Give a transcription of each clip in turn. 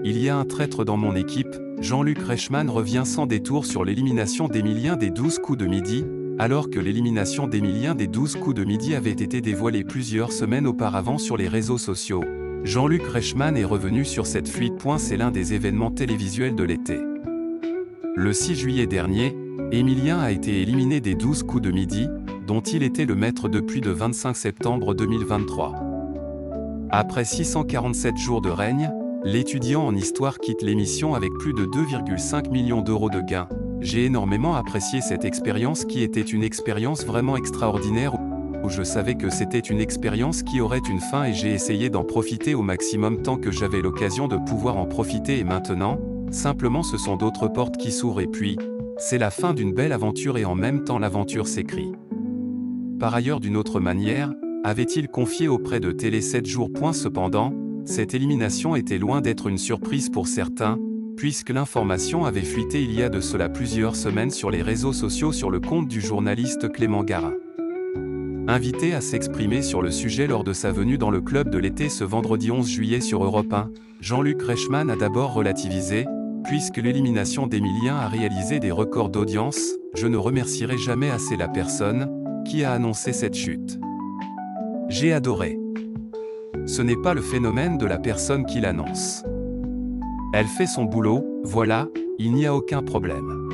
Il y a un traître dans mon équipe. Jean-Luc Reichmann revient sans détour sur l'élimination d'Emilien des 12 coups de midi, alors que l'élimination d'Emilien des 12 coups de midi avait été dévoilée plusieurs semaines auparavant sur les réseaux sociaux. Jean-Luc Reichmann est revenu sur cette fuite. C'est l'un des événements télévisuels de l'été. Le 6 juillet dernier, Emilien a été éliminé des 12 coups de midi, dont il était le maître depuis le 25 septembre 2023. Après 647 jours de règne, l'étudiant en histoire quitte l'émission avec plus de 2,5 millions d'euros de gains. J'ai énormément apprécié cette expérience qui était une expérience vraiment extraordinaire où je savais que c'était une expérience qui aurait une fin et j'ai essayé d'en profiter au maximum tant que j'avais l'occasion de pouvoir en profiter et maintenant, simplement ce sont d'autres portes qui s'ouvrent et puis, c'est la fin d'une belle aventure et en même temps l'aventure s'écrit. Par ailleurs d'une autre manière, avait-il confié auprès de Télé 7 jours. Cependant, cette élimination était loin d'être une surprise pour certains, puisque l'information avait fuité il y a de cela plusieurs semaines sur les réseaux sociaux sur le compte du journaliste Clément Garin. Invité à s'exprimer sur le sujet lors de sa venue dans le club de l'été ce vendredi 11 juillet sur Europe 1, Jean-Luc Reichmann a d'abord relativisé, puisque l'élimination d'Emilien a réalisé des records d'audience, je ne remercierai jamais assez la personne qui a annoncé cette chute. J'ai adoré. Ce n'est pas le phénomène de la personne qui l'annonce. Elle fait son boulot, voilà, il n'y a aucun problème.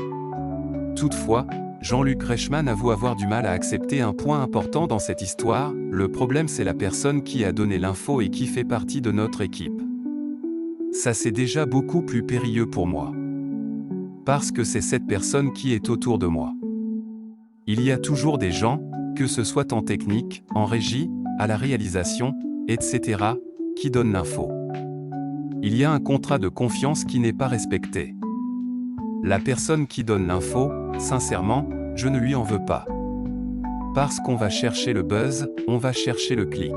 Toutefois, Jean-Luc Reichmann avoue avoir du mal à accepter un point important dans cette histoire, le problème c'est la personne qui a donné l'info et qui fait partie de notre équipe. Ça c'est déjà beaucoup plus périlleux pour moi. Parce que c'est cette personne qui est autour de moi. Il y a toujours des gens, que ce soit en technique, en régie, à la réalisation, etc., qui donnent l'info. Il y a un contrat de confiance qui n'est pas respecté. La personne qui donne l'info, sincèrement, je ne lui en veux pas. Parce qu'on va chercher le buzz, on va chercher le clic.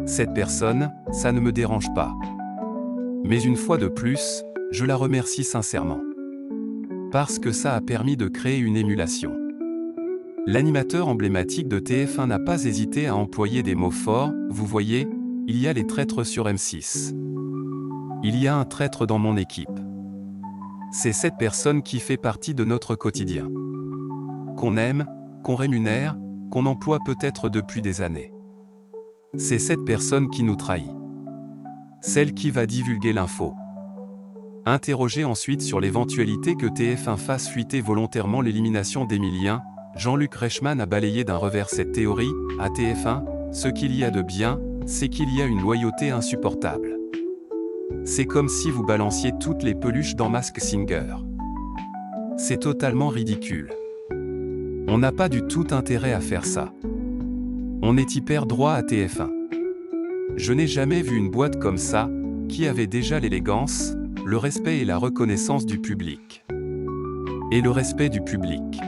Cette personne, ça ne me dérange pas. Mais une fois de plus, je la remercie sincèrement. Parce que ça a permis de créer une émulation. L'animateur emblématique de TF1 n'a pas hésité à employer des mots forts, vous voyez, il y a les traîtres sur M6. Il y a un traître dans mon équipe. C'est cette personne qui fait partie de notre quotidien. Qu'on aime, qu'on rémunère, qu'on emploie peut-être depuis des années. C'est cette personne qui nous trahit. Celle qui va divulguer l'info. Interrogé ensuite sur l'éventualité que TF1 fasse fuiter volontairement l'élimination d'Emilien, Jean-Luc Reichmann a balayé d'un revers cette théorie. À TF1, ce qu'il y a de bien, c'est qu'il y a une loyauté insupportable. C'est comme si vous balanciez toutes les peluches dans Masked Singer. C'est totalement ridicule. On n'a pas du tout intérêt à faire ça. On est hyper droit à TF1. Je n'ai jamais vu une boîte comme ça, qui avait déjà l'élégance, le respect et la reconnaissance du public. Et le respect du public.